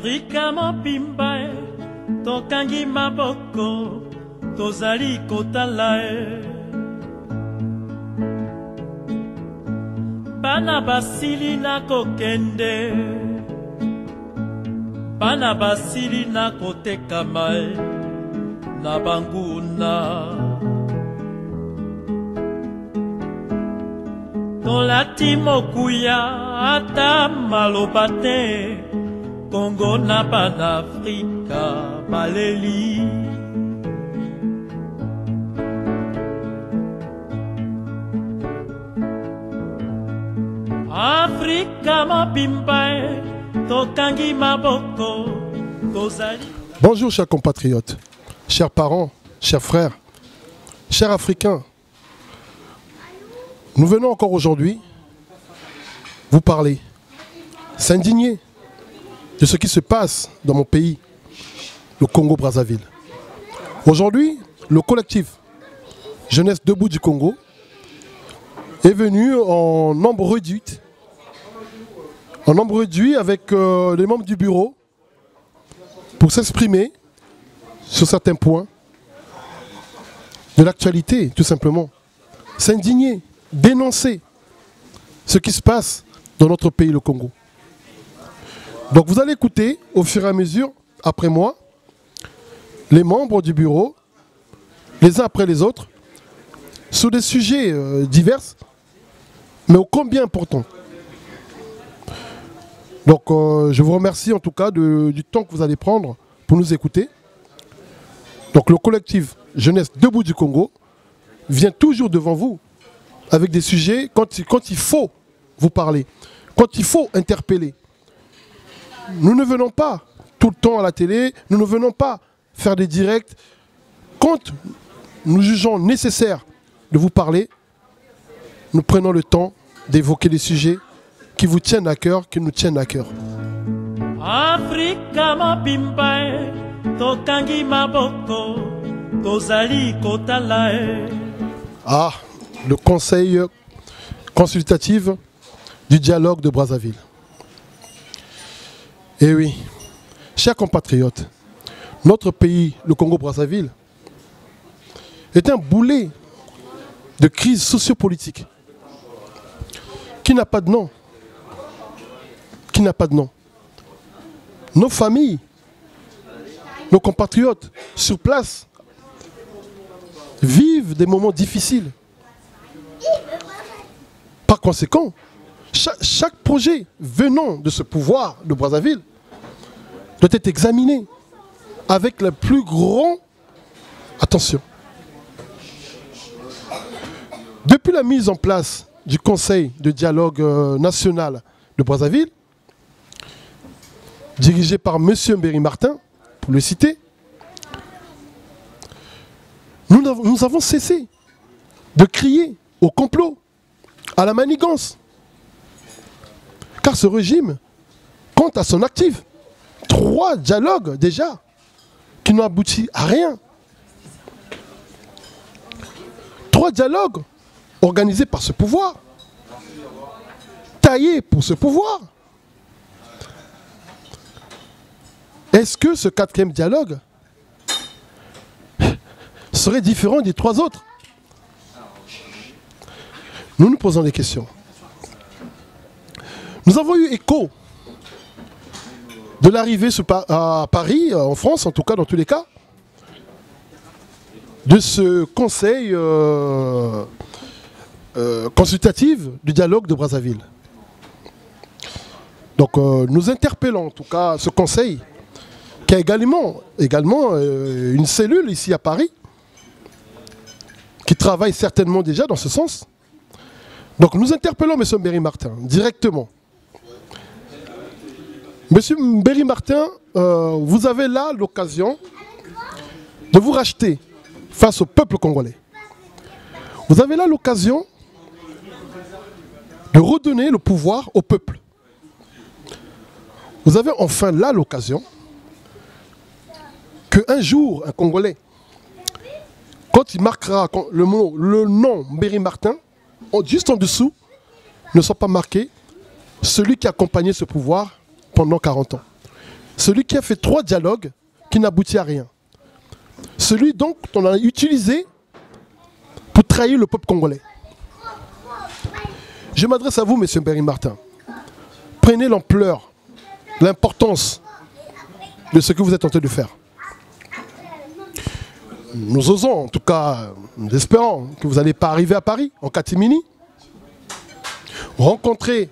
Afrika mobimba e tokangi maboko tozali kotala e bana basili na kokende bana basili na kotekama e na banguna tolati mokuya ata maloba te Congo na bana Afrika baleli Afrika mobimba tokangi maboko tozali. Bonjour chers compatriotes, chers parents, chers frères, chers Africains. Nous venons encore aujourd'hui vous parler, s'indigner de ce qui se passe dans mon pays, le Congo-Brazzaville. Aujourd'hui, le collectif Jeunesse Debout du Congo est venu en nombre réduit avec les membres du bureau pour s'exprimer sur certains points de l'actualité, tout simplement. S'indigner, dénoncer ce qui se passe dans notre pays, le Congo. Donc vous allez écouter au fur et à mesure, après moi, les membres du bureau, les uns après les autres, sur des sujets divers, mais ô combien importants. Donc je vous remercie en tout cas du temps que vous allez prendre pour nous écouter. Donc le collectif Jeunesse Debout du Congo vient toujours devant vous avec des sujets quand il faut vous parler, quand il faut interpeller. Nous ne venons pas tout le temps à la télé, nous ne venons pas faire des directs. Quand nous jugeons nécessaire de vous parler, nous prenons le temps d'évoquer des sujets qui vous tiennent à cœur, qui nous tiennent à cœur. Afrika mobimba tokangi maboko tozali kotala e. Ah, le conseil consultatif du dialogue de Brazzaville. Eh oui, chers compatriotes, notre pays, le Congo-Brazzaville, est un boulet de crise sociopolitique qui n'a pas de nom. Qui n'a pas de nom. Nos familles, nos compatriotes sur place vivent des moments difficiles. Par conséquent, chaque projet venant de ce pouvoir de Brazzaville doit être examiné avec la plus grande attention. Depuis la mise en place du Conseil de dialogue national de Brazzaville, dirigé par M. Mbéry Martin, pour le citer, nous avons cessé de crier au complot, à la manigance. Car ce régime compte à son actif 3 dialogues déjà qui n'ont abouti à rien. 3 dialogues organisés par ce pouvoir, taillés pour ce pouvoir. Est-ce que ce 4e dialogue serait différent des 3 autres? Nous nous posons des questions. Nous avons eu écho de l'arrivée à Paris, en France, en tout cas dans tous les cas, de ce conseil consultatif du dialogue de Brazzaville. Donc nous interpellons en tout cas ce conseil qui a également une cellule ici à Paris qui travaille certainement déjà dans ce sens. Donc nous interpellons M. Mbéry Martin directement. Monsieur Mbéry Martin, vous avez là l'occasion de vous racheter face au peuple congolais. Vous avez là l'occasion de redonner le pouvoir au peuple. Vous avez enfin là l'occasion qu'un jour, un Congolais, quand il marquera le nom Mbéry Martin, juste en dessous, ne soit pas marqué celui qui a accompagné ce pouvoir pendant 40 ans. Celui qui a fait 3 dialogues qui n'aboutit à rien. Celui donc qu'on a utilisé pour trahir le peuple congolais. Je m'adresse à vous, M. Mbéry-Martin. Prenez l'ampleur, l'importance de ce que vous êtes en train de faire. Nous osons, en tout cas, nous espérons que vous n'allez pas arriver à Paris, en catimini, rencontrer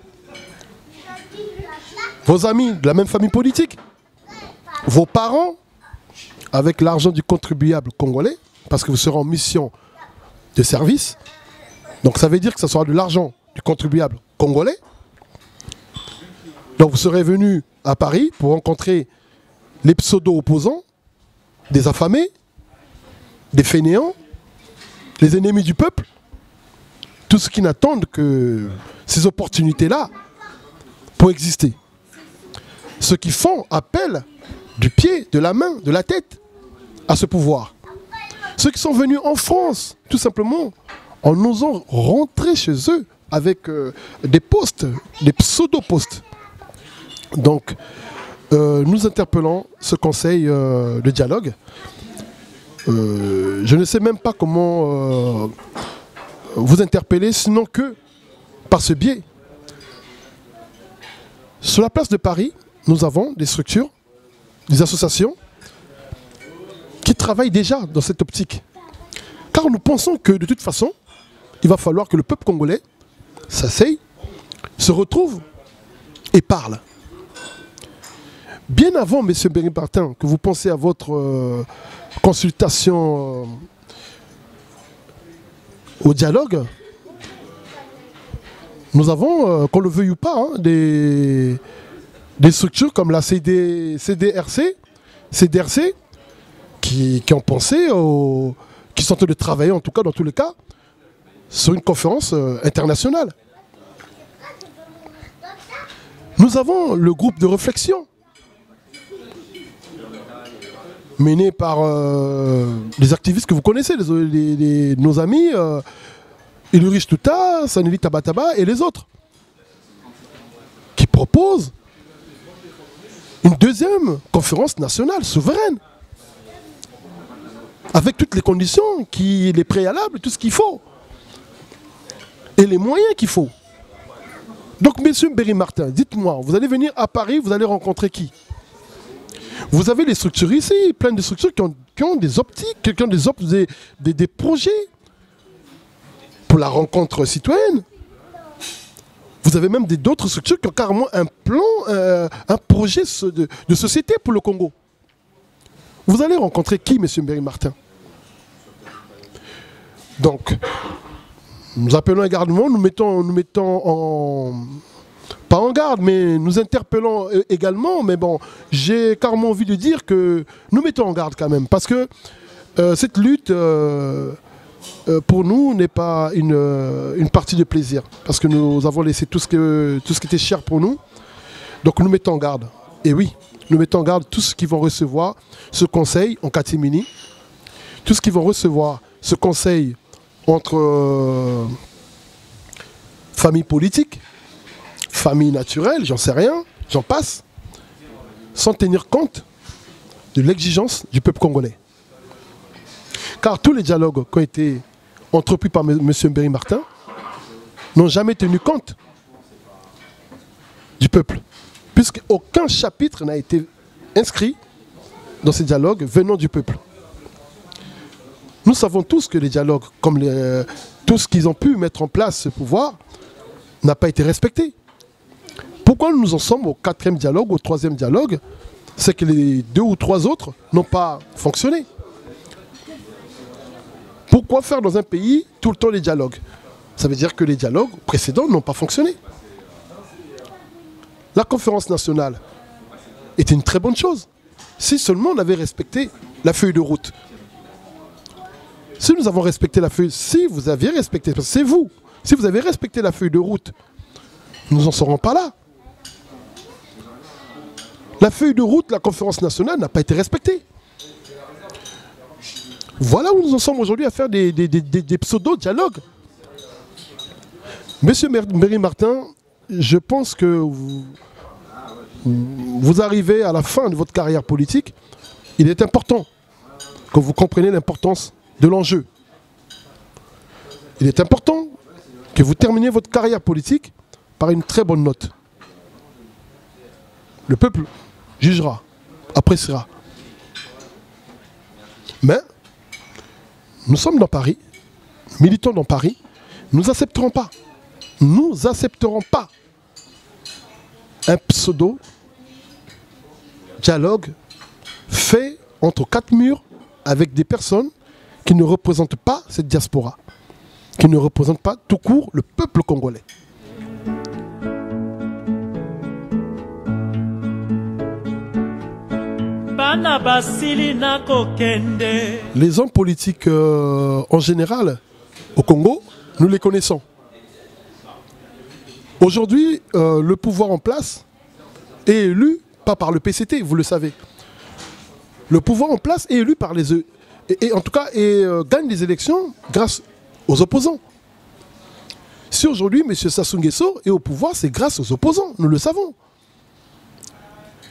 vos amis de la même famille politique, vos parents, avec l'argent du contribuable congolais, parce que vous serez en mission de service. Donc ça veut dire que ce sera de l'argent du contribuable congolais. Donc vous serez venu à Paris pour rencontrer les pseudo-opposants, des affamés, des fainéants, les ennemis du peuple, tous ceux qui n'attendent que ces opportunités-là pour exister. Ceux qui font appel du pied, de la main, de la tête à ce pouvoir. Ceux qui sont venus en France, tout simplement, en osant rentrer chez eux avec des postes, des pseudo-postes. Donc, nous interpellons ce conseil de dialogue. Je ne sais même pas comment vous interpeller, sinon que par ce biais. Sur la place de Paris, nous avons des structures, des associations qui travaillent déjà dans cette optique. Car nous pensons que de toute façon, il va falloir que le peuple congolais s'asseye, se retrouve et parle. Bien avant, M. Mbéry-Martin, que vous pensez à votre consultation au dialogue, nous avons, qu'on le veuille ou pas, hein, des structures comme la CDRC, qui ont pensé, qui sont en train de travailler, en tout cas dans tous les cas, sur une conférence internationale. Nous avons le groupe de réflexion mené par des activistes que vous connaissez, nos amis Ilurich Tuta, Saneli Tabataba et les autres, qui proposent une deuxième conférence nationale souveraine, avec toutes les conditions, les préalables, tout ce qu'il faut, et les moyens qu'il faut. Donc, M. Mbéry-Martin, dites-moi, vous allez venir à Paris, vous allez rencontrer qui? Vous avez les structures ici, plein de structures qui ont des optiques, qui ont des projets pour la rencontre citoyenne. Vous avez même d'autres structures qui ont carrément un plan, un projet de société pour le Congo. Vous allez rencontrer qui, M. Mbéry-Martin? Donc, nous appelons également, nous mettons en... pas en garde, mais nous interpellons également, mais bon, j'ai carrément envie de dire que nous mettons en garde quand même, parce que cette lutte, pour nous, n'est pas une partie de plaisir, parce que nous avons laissé tout ce qui était cher pour nous, donc nous mettons en garde. Et oui, nous mettons en garde tous ceux qui vont recevoir ce conseil en catimini, tous ceux qui vont recevoir ce conseil entre familles politiques, famille naturelle, j'en sais rien, j'en passe, sans tenir compte de l'exigence du peuple congolais. Car tous les dialogues qui ont été entrepris par M. Mbéry-Martin n'ont jamais tenu compte du peuple, puisqu'aucun chapitre n'a été inscrit dans ces dialogues venant du peuple. Nous savons tous que les dialogues, comme tout ce qu'ils ont pu mettre en place, ce pouvoir, n'a pas été respecté. Pourquoi nous en sommes au 4e dialogue, au 3e dialogue? C'est que les 2 ou 3 autres n'ont pas fonctionné. Pourquoi faire dans un pays tout le temps les dialogues? Ça veut dire que les dialogues précédents n'ont pas fonctionné. La conférence nationale était une très bonne chose, si seulement on avait respecté la feuille de route. Si nous avons respecté la feuille, si vous aviez respecté, parce que c'est vous, si vous avez respecté la feuille de route, nous n'en serons pas là. La feuille de route, la conférence nationale n'a pas été respectée. Voilà où nous en sommes aujourd'hui à faire des pseudo-dialogues. Monsieur Mbéry-Martin, je pense que vous arrivez à la fin de votre carrière politique, il est important que vous compreniez l'importance de l'enjeu. Il est important que vous terminiez votre carrière politique par une très bonne note. Le peuple jugera, appréciera. Mais nous sommes dans Paris, militants dans Paris, nous n'accepterons pas. Nous n'accepterons pas un pseudo-dialogue fait entre quatre murs avec des personnes qui ne représentent pas cette diaspora, qui ne représentent pas tout court le peuple congolais. Les hommes politiques en général au Congo, nous les connaissons. Aujourd'hui, le pouvoir en place est élu pas par le PCT, vous le savez. Le pouvoir en place est élu par les et en tout cas gagne les élections grâce aux opposants. Si aujourd'hui M. Sassou Nguesso est au pouvoir, c'est grâce aux opposants, nous le savons.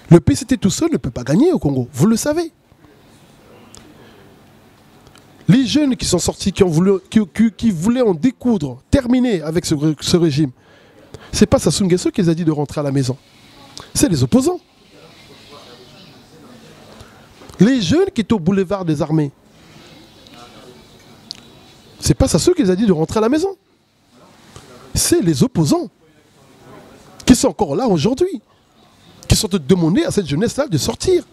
Le PCT tout seul ne peut pas gagner au Congo, vous le savez. Les jeunes qui sont sortis, qui voulaient en découdre, terminer avec ce régime, ce n'est pas Sassou Nguesso qui les a dit de rentrer à la maison. C'est les opposants. Les jeunes qui étaient au boulevard des armées, ce n'est pas Sassou qui les a dit de rentrer à la maison. C'est les opposants qui sont encore là aujourd'hui, qui sont demandés à cette jeunesse-là de sortir.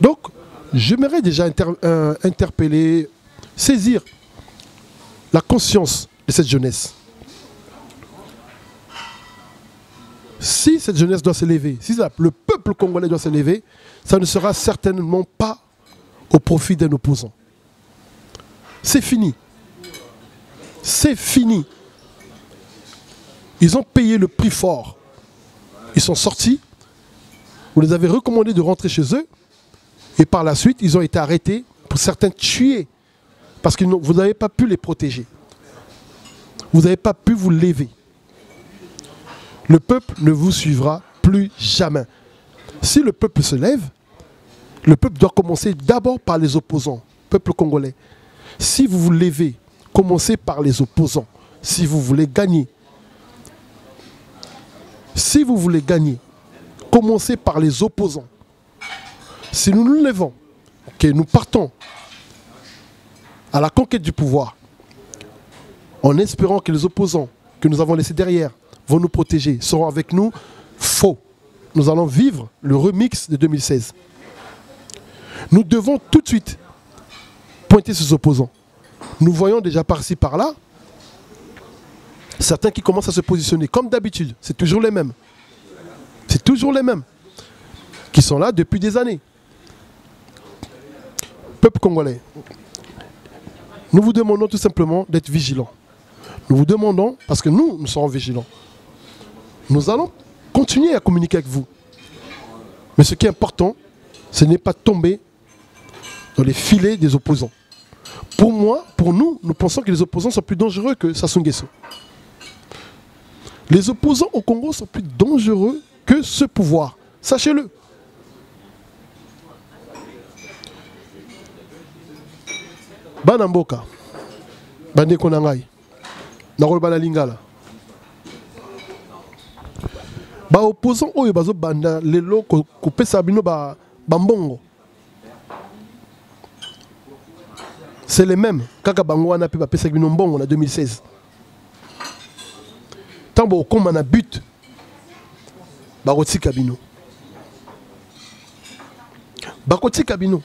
Donc, j'aimerais déjà interpeller, saisir la conscience de cette jeunesse. Si cette jeunesse doit s'élever, si le peuple congolais doit s'élever, ça ne sera certainement pas au profit d'un opposant. C'est fini. C'est fini. Ils ont payé le prix fort. Ils sont sortis. Vous les avez recommandé de rentrer chez eux. Et par la suite, ils ont été arrêtés, pour certains tués. Parce que vous n'avez pas pu les protéger. Vous n'avez pas pu vous lever. Le peuple ne vous suivra plus jamais. Si le peuple se lève, le peuple doit commencer d'abord par les opposants, peuple congolais. Si vous vous levez, commencez par les opposants. Si vous voulez gagner. Si vous voulez gagner, commencez par les opposants. Si nous nous levons, que nous partons à la conquête du pouvoir, en espérant que les opposants que nous avons laissés derrière vont nous protéger, seront avec nous, faux. Nous allons vivre le remix de 2016. Nous devons tout de suite pointer ces opposants. Nous voyons déjà par-ci, par-là, certains qui commencent à se positionner, comme d'habitude, c'est toujours les mêmes. C'est toujours les mêmes, qui sont là depuis des années. Peuple congolais, nous vous demandons tout simplement d'être vigilants. Nous vous demandons, parce que nous serons vigilants, nous allons continuer à communiquer avec vous. Mais ce qui est important, ce n'est pas de tomber dans les filets des opposants. Pour moi, pour nous, nous pensons que les opposants sont plus dangereux que Sassou Nguesso. Les opposants au Congo sont plus dangereux que ce pouvoir. Sachez-le. Banamboka, Bande Konangai, Narol Banalingala. Ba opposant oyo bazo banda lelo ko pesa bino ba mbongo. C'est les mêmes kaka bango wana pe ba pesa bino mbongo en 2016. Tambo okoma na but ba kotika bino. Ba kotika bino.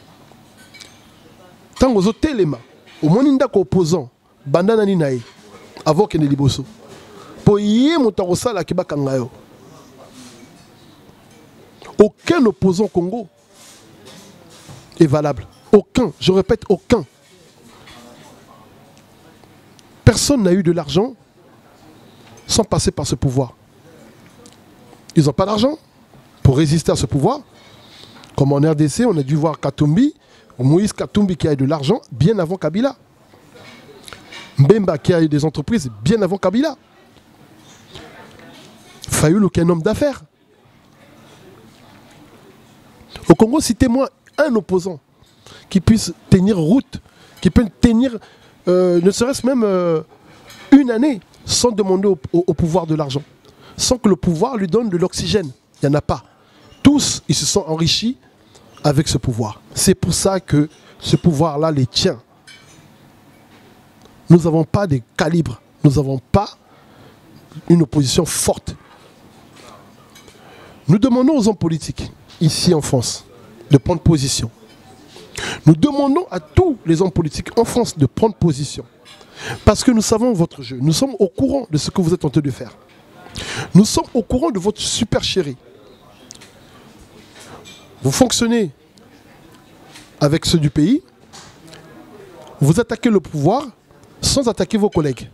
Tango zo telema omoni ndako opposant banda nani na ye avant que ne liboso. Po yé moto akosala ki bakanga yo. Aucun opposant au Congo est valable. Aucun, je répète, aucun. Personne n'a eu de l'argent sans passer par ce pouvoir. Ils n'ont pas d'argent pour résister à ce pouvoir. Comme en RDC, on a dû voir Katumbi, Moïse Katumbi qui a eu de l'argent bien avant Kabila. Mbemba qui a eu des entreprises bien avant Kabila. Fayoul, aucun homme d'affaires. Au Congo, citez-moi un opposant qui puisse tenir route, qui peut tenir ne serait-ce même une année sans demander au pouvoir de l'argent, sans que le pouvoir lui donne de l'oxygène. Il n'y en a pas. Tous, ils se sont enrichis avec ce pouvoir. C'est pour ça que ce pouvoir-là les tient. Nous n'avons pas des calibres, nous n'avons pas une opposition forte. Nous demandons aux hommes politiques, ici en France, de prendre position. Nous demandons à tous les hommes politiques en France de prendre position. Parce que nous savons votre jeu. Nous sommes au courant de ce que vous êtes en train de faire. Nous sommes au courant de votre supercherie. Vous fonctionnez avec ceux du pays. Vous attaquez le pouvoir sans attaquer vos collègues.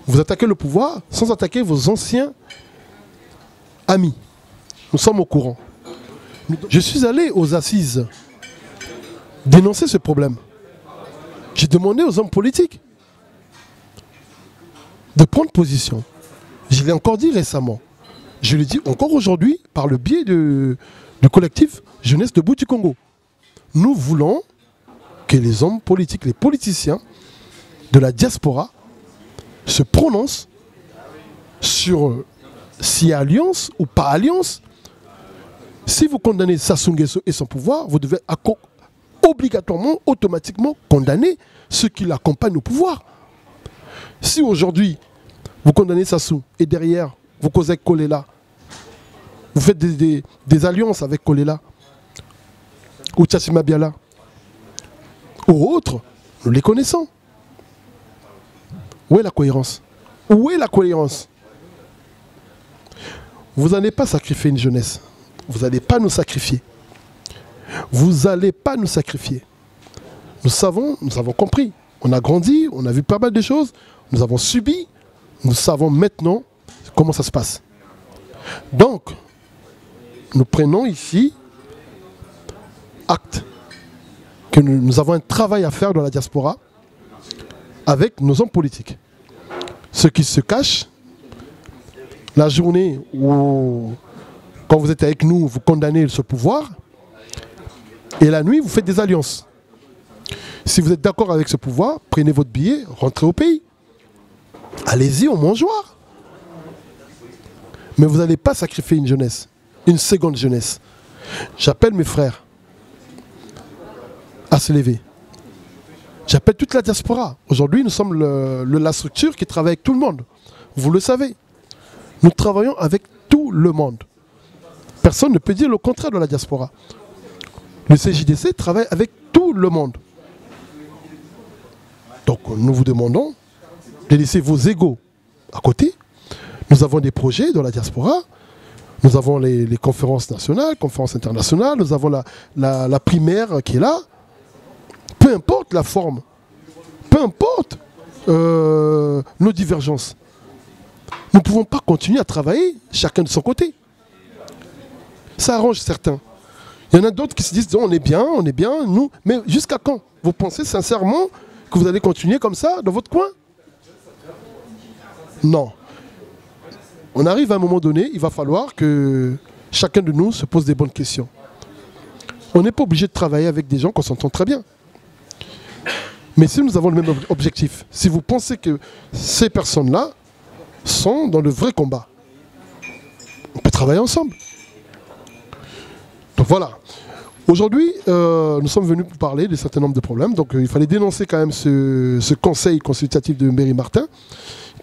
Vous attaquez le pouvoir sans attaquer vos anciens amis. Nous sommes au courant. Je suis allé aux assises dénoncer ce problème. J'ai demandé aux hommes politiques de prendre position. Je l'ai encore dit récemment. Je l'ai dit encore aujourd'hui par le biais du collectif Jeunesse debout du Congo. Nous voulons que les hommes politiques, les politiciens de la diaspora se prononcent sur s'il y a alliance ou pas alliance. Si vous condamnez Sassou Nguesso et son pouvoir, vous devez obligatoirement, automatiquement condamner ceux qui l'accompagnent au pouvoir. Si aujourd'hui, vous condamnez Sassou et derrière, vous causez avec Kolela, vous faites des alliances avec Kolela, ou Tchassima Biala, ou autres, nous les connaissons. Où est la cohérence? Où est la cohérence? Vous n'allez pas sacrifier une jeunesse. Vous n'allez pas nous sacrifier. Vous n'allez pas nous sacrifier. Nous avons compris. On a grandi, on a vu pas mal de choses. Nous avons subi. Nous savons maintenant comment ça se passe. Donc, nous prenons ici acte que nous avons un travail à faire dans la diaspora avec nos hommes politiques. Ceux qui se cachent, la journée où, quand vous êtes avec nous, vous condamnez ce pouvoir, et la nuit, vous faites des alliances. Si vous êtes d'accord avec ce pouvoir, prenez votre billet, rentrez au pays. Allez-y au mangeoir. Mais vous n'allez pas sacrifier une jeunesse, une seconde jeunesse. J'appelle mes frères à se lever. J'appelle toute la diaspora. Aujourd'hui, nous sommes la structure qui travaille avec tout le monde. Vous le savez. Nous travaillons avec tout le monde. Personne ne peut dire le contraire de la diaspora. Le CJDC travaille avec tout le monde. Donc nous vous demandons de laisser vos égos à côté. Nous avons des projets dans la diaspora. Nous avons les conférences nationales, conférences internationales. Nous avons la primaire qui est là. Peu importe la forme. Peu importe nos divergences. Nous ne pouvons pas continuer à travailler chacun de son côté. Ça arrange certains. Il y en a d'autres qui se disent on est bien, nous. Mais jusqu'à quand? Vous pensez sincèrement que vous allez continuer comme ça dans votre coin? Non. On arrive à un moment donné, il va falloir que chacun de nous se pose des bonnes questions. On n'est pas obligé de travailler avec des gens qu'on s'entend très bien. Mais si nous avons le même objectif, si vous pensez que ces personnes-là sont dans le vrai combat, on peut travailler ensemble. Donc voilà. Aujourd'hui, nous sommes venus pour parler d'un certain nombre de problèmes. Donc il fallait dénoncer quand même ce conseil consultatif de Mbéry-Martin,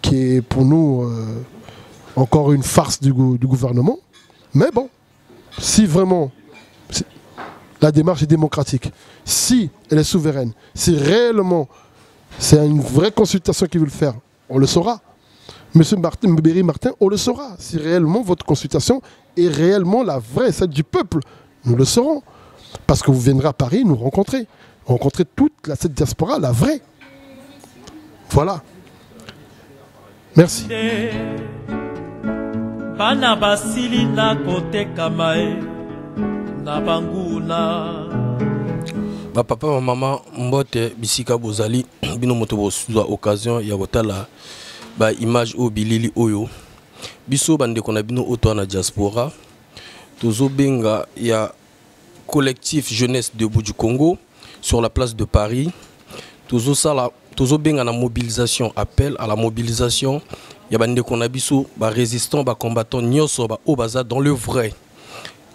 qui est pour nous encore une farce du gouvernement. Mais bon, si vraiment la démarche est démocratique, si elle est souveraine, si réellement c'est une vraie consultation qu'ils veulent faire, on le saura. Monsieur Mbéry-Martin, on le saura. Si réellement votre consultation est réellement la vraie, celle du peuple, nous le saurons. Parce que vous viendrez à Paris nous rencontrer. Rencontrer toute cette diaspora, la vraie. Voilà. Merci. Papa, maman, mbote bisika bozali bino moto bozwa occasion ya kotala ba image o bilili oyo biso bande kona bino oto na diaspora tozo benga ya collectif Jeunesse Debout du Congo sur la place de Paris. Toujours ça là, toujours bien à la mobilisation, appel à la mobilisation. Il y a des konabiso, des résistants, des combattants, nyoso, au bazar dans le vrai.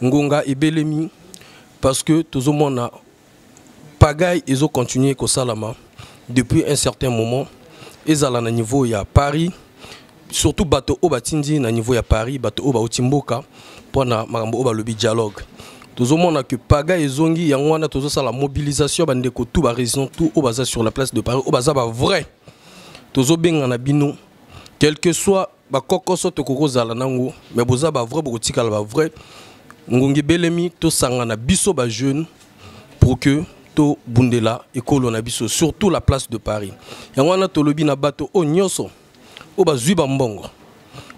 Ngonga et Belemi, parce que toujours mon a pagaille, ils ont continué comme ça là-bas depuis un certain moment. Ils allaient à niveau il y a Paris, surtout bateau au batindi à niveau il y a Paris, bateau au Timboka pour na marambo au lobby dialogue. Toujours mon a que pagaille zongi yangwana toujours ça la mobilisation bande ko tout ba raison tout au bazar sur la place de Paris, au bazar ba vrai. Toujours bien en abino. Quel que soit ba kokoso to kokozala nango mais boza ba vrai boko tikala ba vrai ngongi belemi to sangana biso ba jeune pour que to bundela ekolo na biso surtout la place de Paris yangwana to lobi na bato o nyoso o bazui ba mbongo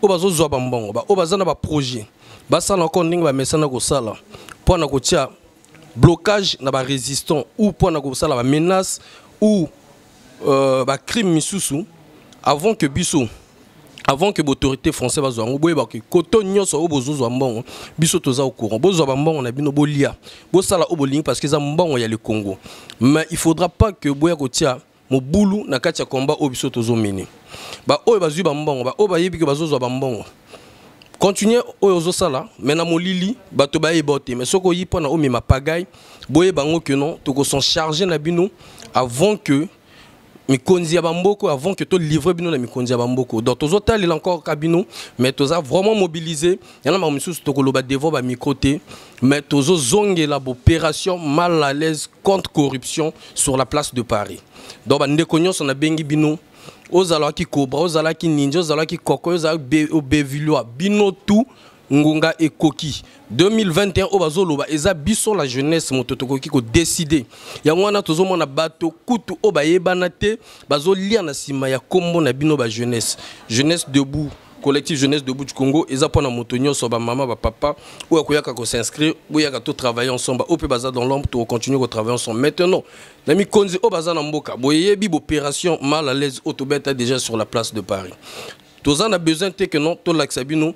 o bazozwa ba mbongo ba o bazana ba projet ba sala ko ndinga ba mesana ko sala pour na ko tia blocage na ba résistant ou pour na ko sala ba menace ou ba crime misusu avant que biso avant que l'autorité française va jouer, que koto nyoso obozo mbongo biso toza au courant bozo mbongo na bino bolia bosala oboling parce que za mbongo ya le Congo mais il faudra pas que boya kotia mobulu na kati ya combat obiso tozo mini ba oyo bazui ba mbongo ba oyo bayebi ke bazozo ba mbongo continuer oyo zo sala mais na molili bato ba ebote mais soko yi pona o mema pagaille boye bango que non to ko s'en charger na bino avant que Mikonzi Bamboko avant que tu livres bino na Mikonzi Bamboko. Donc tous autres il encore cabino mais tous a vraiment mobilisé. Il y en a même sous tokoloba devant ba microté mais tous zonge la opération mal à l'aise contre corruption sur la place de Paris. Donc ba ndekonyo son a bengi bino ozala ki cobra ozala ki ninja ozala ki koko ozala bevilwa bino tout ngonga et koki 2021 au bazoloba eza biso la jeunesse mototokoki ko décider yangwana tozo mona bato kutu o bayebana te bazolia na sima ya kombo na bino ba jeunesse debout collectif jeunesse debout du Congo eza pona motonyo so ba mama ba papa ou akoyaka ko s'inscrire ou yaka to travailler ensemble au pe baza dans l'ombre to continuer ko travailler ensemble maintenant na mi konzi o baza na mboka boyebi opération mal à l'aise autobeta déjà sur la place de Paris toza na besoin te que non to l'axabino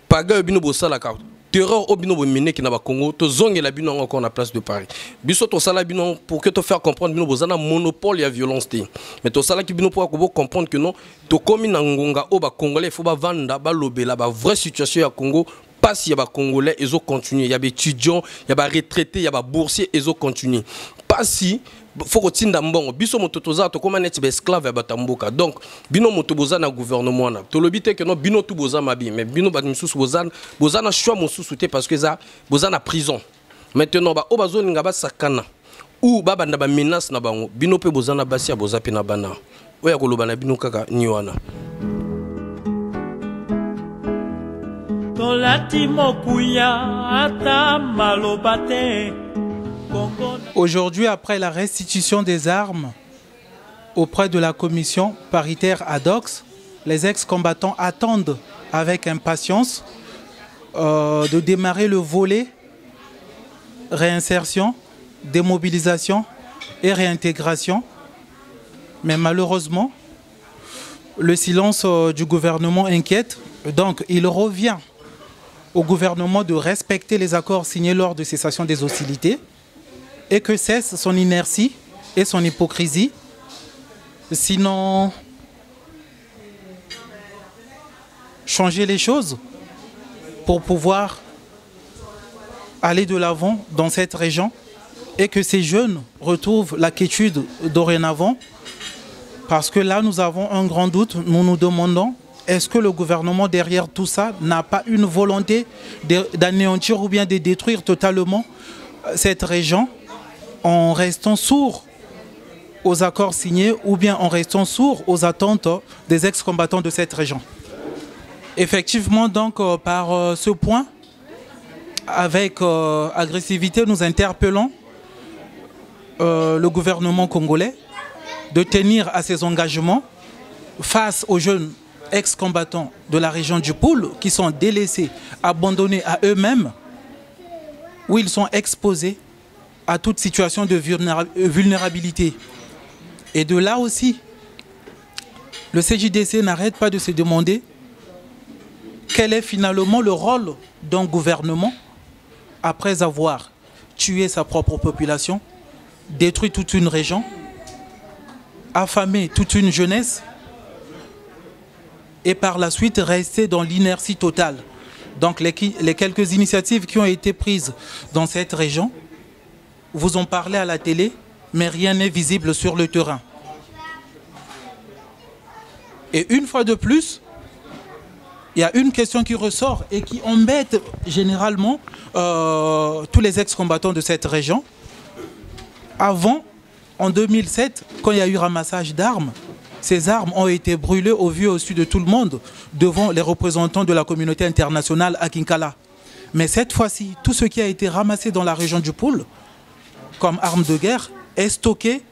paga bino bosala ka terreur obino bomine ki na ba Congo to zonge la bino encore na place de Paris biso to sala bino pour que te faire comprendre bino bozana monopole ya violence te mais to sala ki bino pour ko comprendre que non to komi na ngonga o ba congolais faut ba vanda ba lobela ba vraie situation ya Congo pas si ya ba congolais ezo continuer ya ba étudiants ya ba retraités ya ba boursiers ezo continuer pas si faut que tinda mbongo biso moto toza to koma net be esclave ya batamboka donc bino moto boza na gouvernement na to lobite que non bino tout boza mabi mais bino ba misusu boza na choix mosusu te parce que za boza na prison maintenant ba obazoni nga ba sakana ou ba banda ba menace na bango bino pe boza na basi ya boza pe na bana oya koloba na bino kaka ni wana tolati mokuya ata malobate. Aujourd'hui, après la restitution des armes auprès de la commission paritaire ad hoc, les ex-combattants attendent avec impatience de démarrer le volet réinsertion, démobilisation et réintégration. Mais malheureusement, le silence du gouvernement inquiète. Donc, il revient au gouvernement de respecter les accords signés lors de cessation des hostilités et que cesse son inertie et son hypocrisie. Sinon, changer les choses pour pouvoir aller de l'avant dans cette région et que ces jeunes retrouvent la quiétude dorénavant. Parce que là, nous avons un grand doute. Nous nous demandons, est-ce que le gouvernement derrière tout ça n'a pas une volonté d'anéantir ou bien de détruire totalement cette région en restant sourd aux accords signés ou bien en restant sourd aux attentes des ex-combattants de cette région. Effectivement, donc, par ce point, avec agressivité, nous interpellons le gouvernement congolais de tenir à ses engagements face aux jeunes ex-combattants de la région du Poul qui sont délaissés, abandonnés à eux-mêmes, où ils sont exposés à toute situation de vulnérabilité. Et de là aussi, le CJDC n'arrête pas de se demander quel est finalement le rôle d'un gouvernement après avoir tuer sa propre population, détruire toute une région, affamer toute une jeunesse et par la suite rester dans l'inertie totale. Donc les quelques initiatives qui ont été prises dans cette région, vous en parlez à la télé, mais rien n'est visible sur le terrain. Et une fois de plus, il y a une question qui ressort et qui embête généralement tous les ex-combattants de cette région. Avant, en 2007, quand il y a eu ramassage d'armes, ces armes ont été brûlées au vu et au su de tout le monde devant les représentants de la communauté internationale à Kinkala. Mais cette fois-ci, tout ce qui a été ramassé dans la région du Poul comme armes de guerre est stocké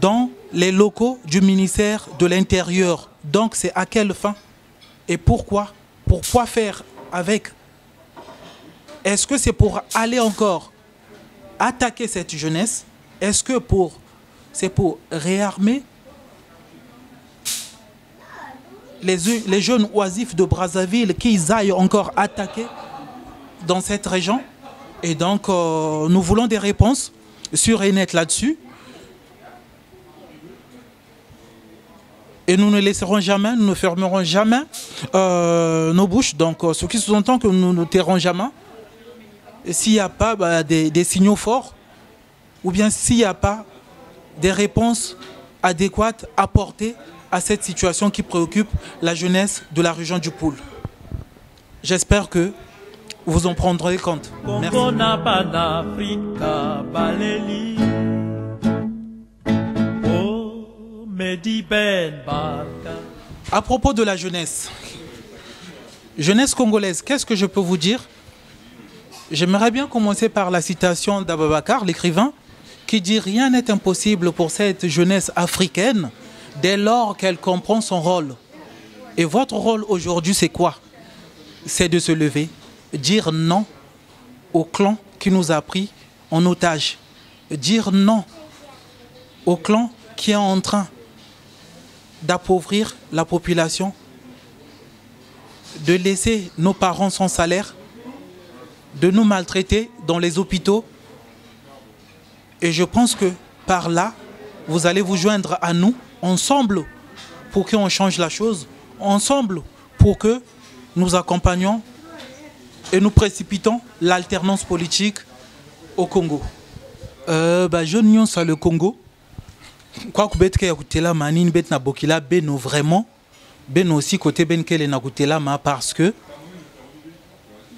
dans les locaux du ministère de l'Intérieur. Donc c'est à quelle fin et pourquoi? Pourquoi faire avec? Est-ce que c'est pour aller encore attaquer cette jeunesse? Est-ce que c'est pour réarmer les jeunes oisifs de Brazzaville qu'ils aillent encore attaquer dans cette région? Et donc nous voulons des réponses sûres et nettes là-dessus. Et nous ne laisserons jamais, nous ne fermerons jamais nos bouches. Donc ce qui sous-entend que nous ne tairons jamais. S'il n'y a pas des signaux forts, ou bien s'il n'y a pas des réponses adéquates apportées à cette situation qui préoccupe la jeunesse de la région du Poul. J'espère que vous en prendrez compte. Merci. À propos de la jeunesse congolaise, qu'est-ce que je peux vous dire? J'aimerais bien commencer par la citation d'Ababakar, l'écrivain, qui dit « Rien n'est impossible pour cette jeunesse africaine dès lors qu'elle comprend son rôle. » Et votre rôle aujourd'hui, c'est quoi? C'est de se lever, dire non au clan qui nous a pris en otage, dire non au clan qui est en train d'appauvrir la population, de laisser nos parents sans salaire, de nous maltraiter dans les hôpitaux. Et je pense que par là, vous allez vous joindre à nous, ensemble, pour qu'on change la chose, ensemble, pour que nous accompagnions et nous précipitons l'alternance politique au Congo. Je n'y ça le Congo. Quoi que bête que la manine bête na bokila beno vraiment beno aussi côté ben kele na kutela ma parce que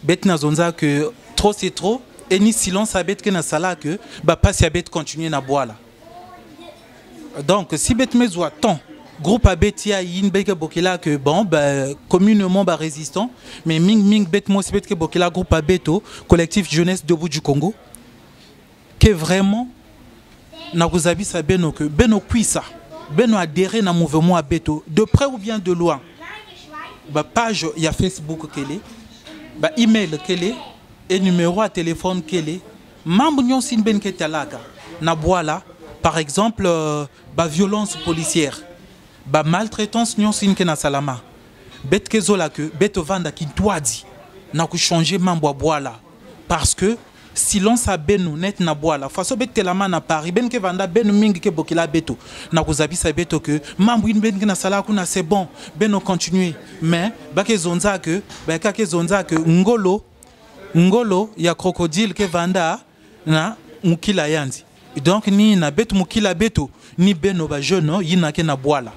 bête na zonza que trop c'est trop et ni silence à bête que na sala que pas si à bête continuer na boire là. Donc si bête me zoa tant groupe à bête ya yin bête bokila que bon communément résistant mais ming bête moi si bête que bokila groupe à beto collectif jeunesse debout du Congo que vraiment nakuzabisa beno que beno puissa beno adhérer na mouvement à beto de près ou bien de loin page il y a Facebook kele email kele et numéro à téléphone kele membre nyon sin ben ke talaka na boala par exemple violence policière maltraitance nyon sin ke na salama bet ke zola que beto vanda ki toadi na ku changer membre boala parce que silence à benu net na boala façon bete la man à Paris ben ke vanda benu mingi ke bokila beto na kuzabisa beto que mambu in ben na sala kuna c'est bon beno continuer mais ke zonza que ke zonza que ngolo ya crocodile ke vanda na mukila yanzi donc ni na beto mukila beto ni beno jeune yina ke na boala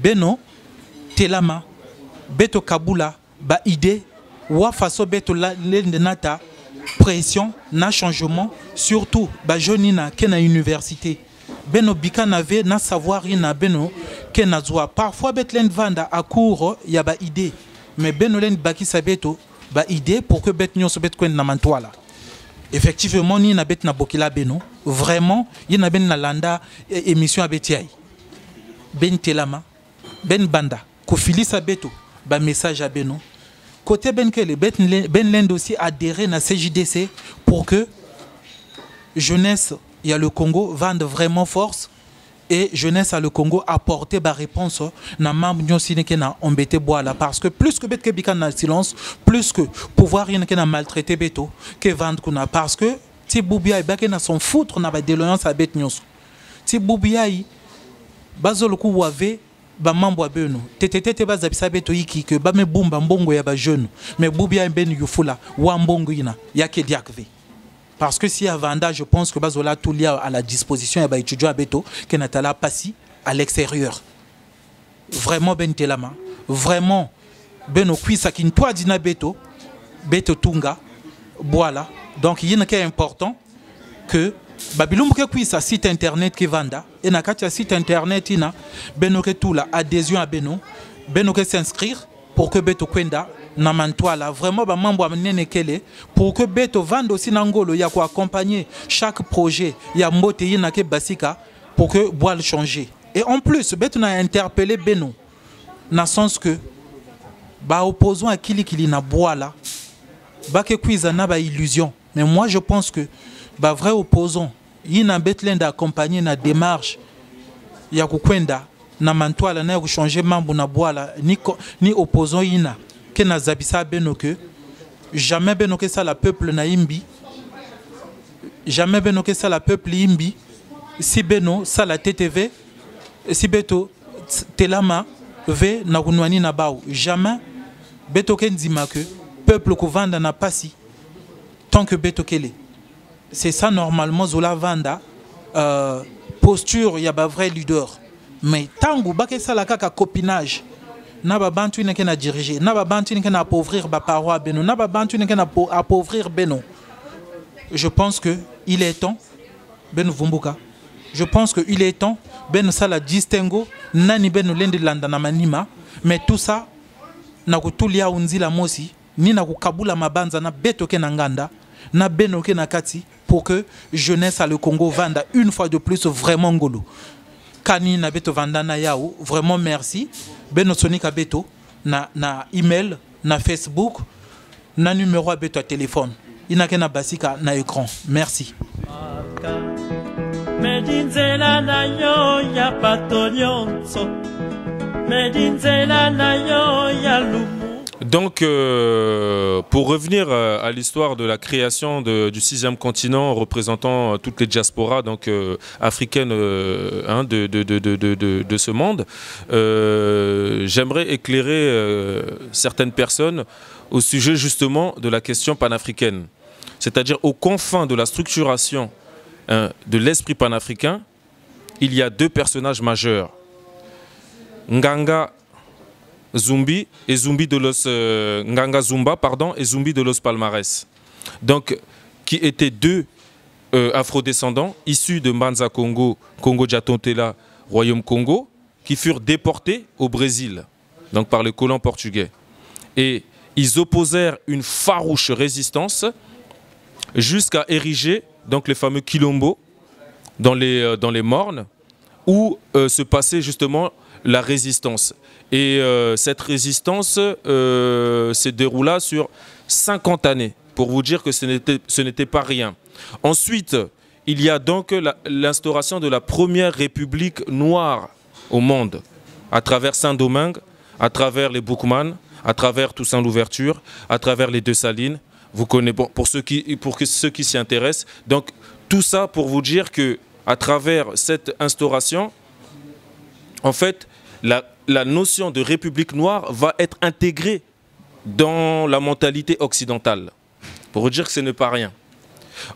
beno telama beto kabula idée wa façon beto la nata pression na changement surtout jeunes na ke na université beno bika nave na savoir ina beno ke na zoa parfois betlen vanda à court ya idée mais beno len baki sabeto idée pour que bet nyon so bet kwen na mantoala effectivement ni na bet na bokila beno vraiment y na ben na landa émission à betiai ben telama ben banda ko filisa beto message à beno côté ben l'Inde aussi adhéré à CJDC pour que jeunesse, il y a le Congo, vende vraiment force et jeunesse à le Congo apporter la réponse na membre na embêté boala parce que plus que bet bikan na silence plus que pouvoir rien que na maltraiter beto que vendre kuna parce que ti boubia ba na son foutre na ba déloyance à bet nyos ti boubia bazolo ku wave ba mambo abeno tetete bazabisa beto yiki que ba me bumba mbongo ya ba jeune mais boubia ben yufula wa mbongo ina yake diakve. Parce que si avant je pense que Bazola tout lié à la disposition et étudiant à Beto que Natala passi à l'extérieur. Vraiment ben telama, vraiment ben au cuisse qui toi dina Beto, Beto Tunga, voilà. Donc il y a un important que Babylon que cuisse site internet qui vanda et na katia site internet ina beno que tout la adhésion à Beno, beno que s'inscrire pour que Beto Kwenda na mantoila vraiment ba mambo amnene kele pour que Beto vende aussi nangolo ya ko accompagner chaque projet ya mbote yina ke basika pour que boile changer et en plus Beto na interpellé Beno na sens que ba opposant à kili na boila ba ke kuiza na ba illusion mais moi je pense que ba vrai opposant yina Betlen d'accompagner na démarche ya ko kwenda na mantoila na ko changer mambo na boila ni opposant yina que na zabisa benoke jamais benoke ça la peuple na imbi jamais benoke ça la peuple imbi si beno ça la TTV si beto telama ve na kunwani na bao jamais beto kenzima que peuple ko vanda na pasi tant que beto kele c'est ça normalement zola vanda posture ya ba vrai leader mais tangu bake ça la kaka copinage Naba bantu ne kena diriger, naba bantu ne kena appauvrir ba paroi beno, naba bantu ne kena appauvrir beno. Je pense que il est temps, ben Vumbuka. Je pense que il est temps, ben ça la distingo, nani beno lendi landa na manima, mais tout ça na kutulia unzila mosi, ni na kukabula mabanza na beto ke na nganda, na beno ke na kati pour que jeunesse à le Congo vanda une fois de plus vraiment ngolo. Kani na beto vandana yao, vraiment merci. Beno Sonika Beto, na email, na Facebook, na numéro à Beto à téléphone. Il n'a qu'un basika na écran. Merci. Donc, pour revenir à l'histoire de la création du 6e continent représentant toutes les diasporas donc, africaines de ce monde, j'aimerais éclairer certaines personnes au sujet justement de la question panafricaine. C'est-à-dire aux confins de la structuration de l'esprit panafricain, il y a deux personnages majeurs. Nganga Zumbi et Zumbi de los Nganga Zumba pardon et Zumbi de los Palmares. Donc qui étaient deux afrodescendants issus de Mbanza Congo, Congo Djatontela, Royaume Congo, qui furent déportés au Brésil, donc par les colons portugais. Et ils opposèrent une farouche résistance jusqu'à ériger donc les fameux quilombos dans les mornes où se passait justement la résistance. Et cette résistance se déroula sur 50 années, pour vous dire que ce n'était pas rien. Ensuite, il y a donc l'instauration de la première république noire au monde, à travers Saint-Domingue, à travers les Boukman, à travers Toussaint Louverture, à travers les Dessalines. Vous connaissez, bon, pour ceux qui s'y intéressent. Donc, tout ça pour vous dire que à travers cette instauration, en fait, la notion de république noire va être intégrée dans la mentalité occidentale. Pour vous dire que ce n'est pas rien.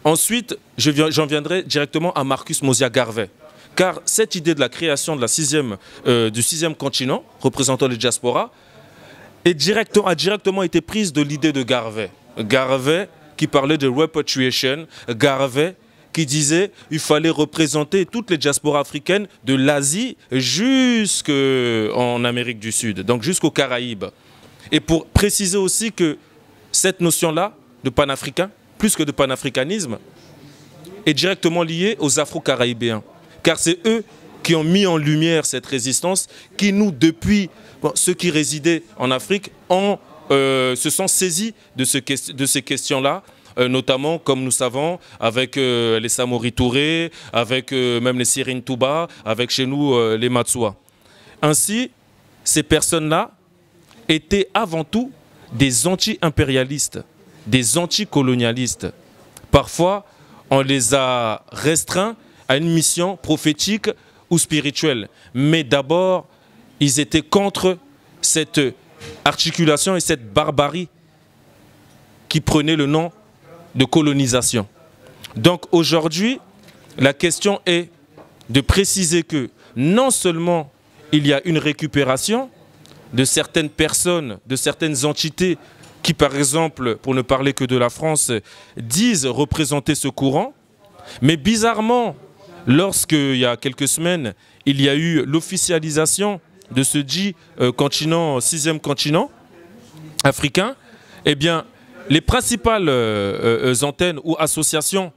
Ensuite, j'en viendrai directement à Marcus Mosiah Garvey. Car cette idée de la création de du 6e continent, représentant les diasporas, a directement été prise de l'idée de Garvey. Garvey qui parlait de repatriation, Garvey qui disait qu'il fallait représenter toutes les diasporas africaines de l'Asie jusqu'en Amérique du Sud, donc jusqu'aux Caraïbes. Et pour préciser aussi que cette notion-là de panafricain, plus que de panafricanisme, est directement liée aux Afro-Caraïbéens. Car c'est eux qui ont mis en lumière cette résistance, qui nous, depuis ceux qui résidaient en Afrique, se sont saisis de ces questions-là, notamment, comme nous savons, avec les Samori Touré, avec même les Sirine Touba, avec chez nous les Matsoua. Ainsi, ces personnes-là étaient avant tout des anti-impérialistes, des anti-colonialistes. Parfois, on les a restreints à une mission prophétique ou spirituelle. Mais d'abord, ils étaient contre cette articulation et cette barbarie qui prenait le nom de colonisation. Donc aujourd'hui, la question est de préciser que non seulement il y a une récupération de certaines personnes, de certaines entités qui, par exemple, pour ne parler que de la France, disent représenter ce courant, mais bizarrement, lorsqu'il y a quelques semaines, il y a eu l'officialisation de ce dit continent, 6e continent africain, eh bien, les principales antennes ou associations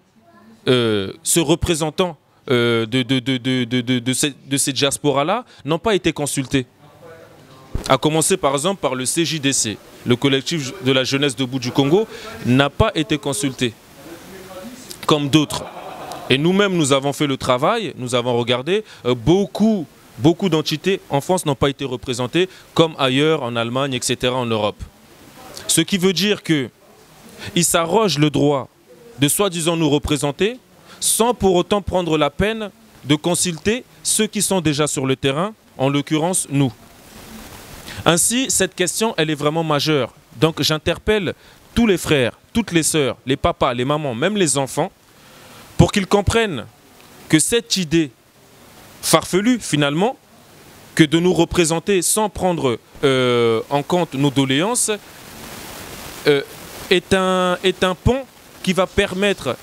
se représentant de ces diasporas-là n'ont pas été consultées. À commencer par exemple par le CJDC, le collectif de la jeunesse debout du Congo, n'a pas été consulté, comme d'autres. Et nous-mêmes, nous avons fait le travail, nous avons regardé, beaucoup d'entités en France n'ont pas été représentées, comme ailleurs, en Allemagne, etc., en Europe. Ce qui veut dire qu'ils s'arrogent le droit de soi-disant nous représenter, sans pour autant prendre la peine de consulter ceux qui sont déjà sur le terrain, en l'occurrence nous. Ainsi, cette question, elle est vraiment majeure. Donc j'interpelle tous les frères, toutes les sœurs, les papas, les mamans, même les enfants, pour qu'ils comprennent que cette idée farfelue, finalement, que de nous représenter sans prendre en compte nos doléances, est un pont qui va permettre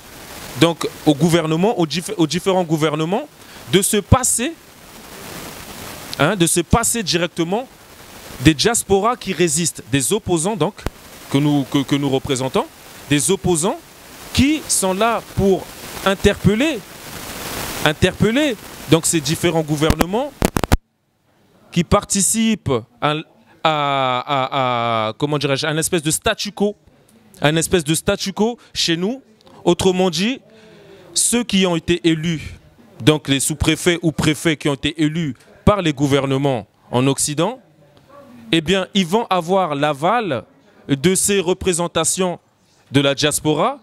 donc au gouvernement, aux différents gouvernements, de se passer directement des diasporas qui résistent, des opposants donc, que nous représentons, des opposants qui sont là pour interpeller donc ces différents gouvernements qui participent à comment dirais-je, un espèce de statu quo, chez nous. Autrement dit, ceux qui ont été élus, donc les sous-préfets ou préfets qui ont été élus par les gouvernements en Occident, eh bien, ils vont avoir l'aval de ces représentations de la diaspora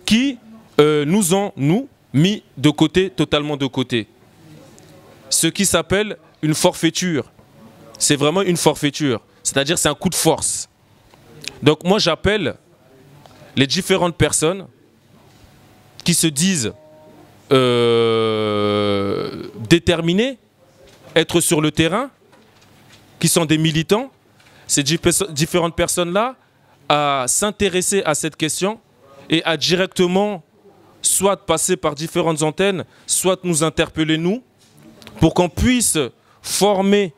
qui nous ont, mis de côté, totalement de côté. Ce qui s'appelle une forfaiture. C'est vraiment une forfaiture. C'est-à-dire c'est un coup de force. Donc moi j'appelle les différentes personnes qui se disent déterminées, être sur le terrain, qui sont des militants, ces différentes personnes-là, à s'intéresser à cette question et à directement soit passer par différentes antennes, soit nous interpeller nous, pour qu'on puisse former,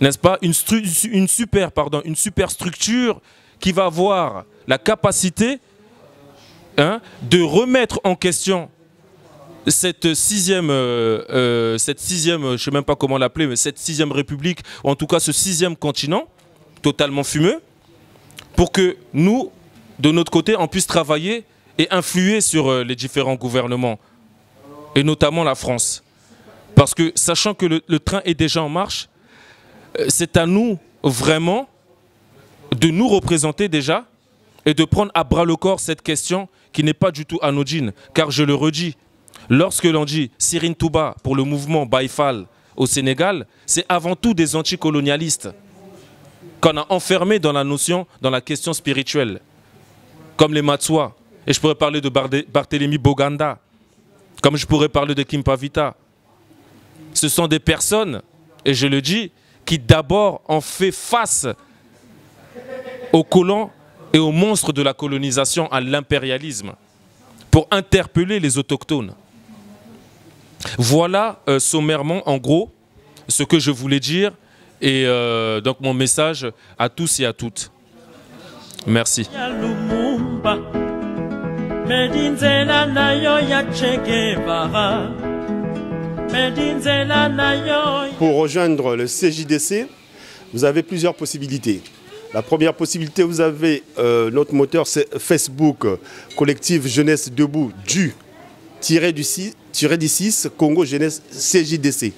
n'est-ce pas, une super structure qui va avoir la capacité de remettre en question cette sixième, je ne sais même pas comment l'appeler, mais cette 6e république, ou en tout cas ce 6e continent, totalement fumeux, pour que nous, de notre côté, on puisse travailler et influer sur les différents gouvernements, et notamment la France. Parce que, sachant que le train est déjà en marche, c'est à nous, vraiment, de nous représenter déjà, et de prendre à bras le corps cette question qui n'est pas du tout anodine. Car je le redis, lorsque l'on dit Sirine Touba pour le mouvement Baïfal au Sénégal, c'est avant tout des anticolonialistes qu'on a enfermés dans la notion, dans la question spirituelle. Comme les Matsoua. Et je pourrais parler de Barthélemy Boganda. Comme je pourrais parler de Kimpavita. Ce sont des personnes, et je le dis, qui d'abord ont fait face aux colons et aux monstres de la colonisation, à l'impérialisme, pour interpeller les autochtones. Voilà sommairement, en gros, ce que je voulais dire, et donc mon message à tous et à toutes. Merci. Pour rejoindre le CJDC, vous avez plusieurs possibilités. La première possibilité, vous avez notre moteur, c'est Facebook, collectif Jeunesse Debout du -6 Congo Jeunesse CJDC.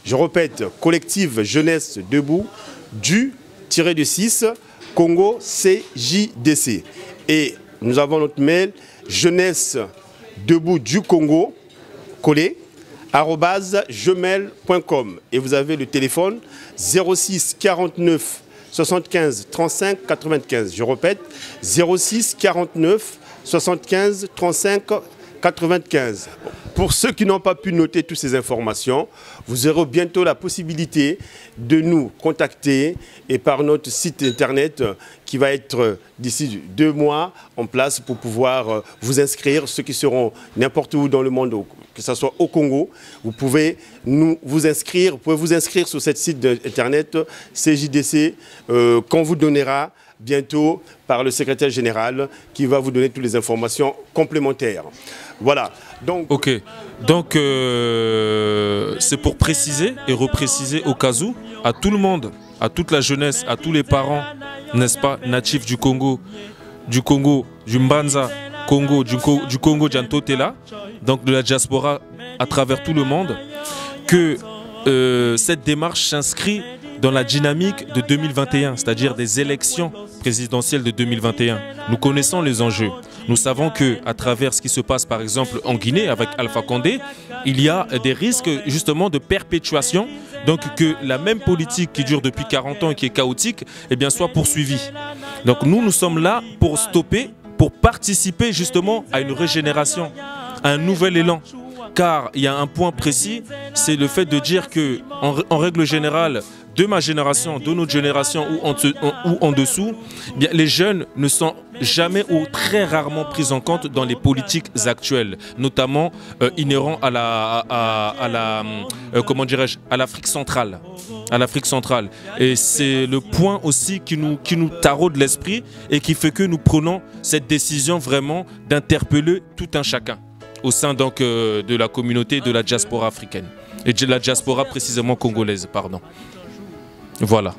Je répète, collectif Jeunesse Debout du -6 Congo CJDC. Et nous avons notre mail jeunesse debout du Congo collé @gmail.com. Et vous avez le téléphone 06 49 75 35 95. Je répète, 06 49 75 35 95. Pour ceux qui n'ont pas pu noter toutes ces informations, vous aurez bientôt la possibilité de nous contacter et par notre site internet qui va être d'ici 2 mois en place pour pouvoir vous inscrire, ceux qui seront n'importe où dans le monde, que ce soit au Congo, vous pouvez vous inscrire sur cette site internet CJDC qu'on vous donnera bientôt par le secrétaire général qui va vous donner toutes les informations complémentaires. Voilà. Donc, ok. Donc, c'est pour préciser et repréciser au cas où, à tout le monde, à toute la jeunesse, à tous les parents, n'est-ce pas, natifs du Congo, du Mbanza, Congo, du Congo Djantotela, donc de la diaspora à travers tout le monde, que cette démarche s'inscrit dans la dynamique de 2021, c'est-à-dire des élections présidentielles de 2021. Nous connaissons les enjeux. Nous savons qu'à travers ce qui se passe par exemple en Guinée avec Alpha Condé, il y a des risques justement de perpétuation, donc que la même politique qui dure depuis 40 ans et qui est chaotique, eh bien, soit poursuivie. Donc nous sommes là pour stopper, pour participer justement à une régénération, à un nouvel élan. Car il y a un point précis, c'est le fait de dire que, en règle générale, de ma génération, de notre génération ou en dessous, bien, les jeunes ne sont jamais ou très rarement pris en compte dans les politiques actuelles, notamment inhérents à l'Afrique centrale. À l'Afrique centrale. Et c'est le point aussi qui nous taraude l'esprit et qui fait que nous prenons cette décision vraiment d'interpeller tout un chacun au sein donc de la communauté de la diaspora africaine et de la diaspora précisément congolaise, pardon. Voilà.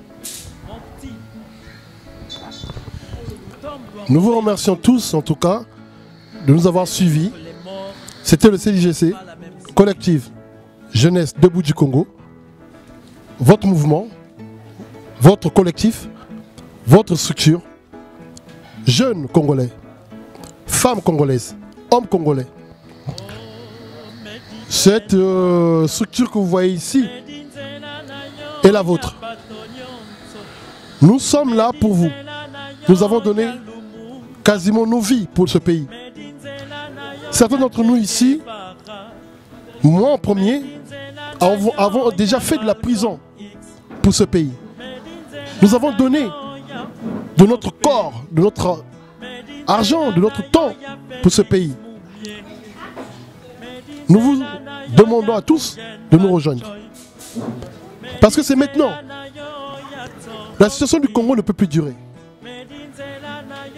Nous vous remercions tous, en tout cas, de nous avoir suivis. C'était le CJDC, collectif Jeunesse Debout du Congo. Votre mouvement, votre collectif, votre structure, jeunes Congolais, femmes congolaises, hommes congolais. Cette structure que vous voyez ici est la vôtre. Nous sommes là pour vous. Nous avons donné quasiment nos vies pour ce pays. Certains d'entre nous ici, moi en premier, avons déjà fait de la prison pour ce pays. Nous avons donné de notre corps, de notre argent, de notre temps pour ce pays. Nous vous demandons à tous de nous rejoindre. Parce que c'est maintenant. La situation du Congo ne peut plus durer.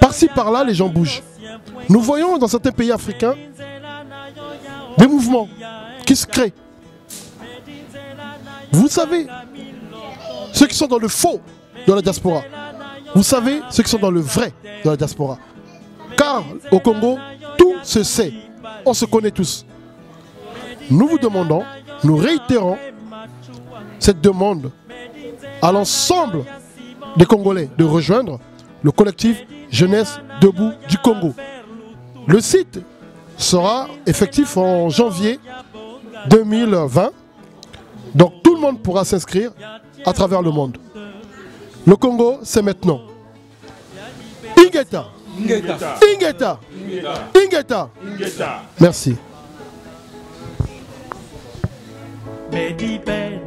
Par-ci, par-là, les gens bougent. Nous voyons dans certains pays africains des mouvements qui se créent. Vous savez, ceux qui sont dans le faux de la diaspora. Vous savez, ceux qui sont dans le vrai de la diaspora. Car au Congo, tout se sait. On se connaît tous. Nous vous demandons, nous réitérons cette demande à l'ensemble des Congolais de rejoindre le collectif Jeunesse Debout du Congo. Le site sera effectif en janvier 2020. Donc tout le monde pourra s'inscrire à travers le monde. Le Congo, c'est maintenant. Ingeta. Ingeta. Ingeta. Ingeta. Ingeta. Merci. Medi Ben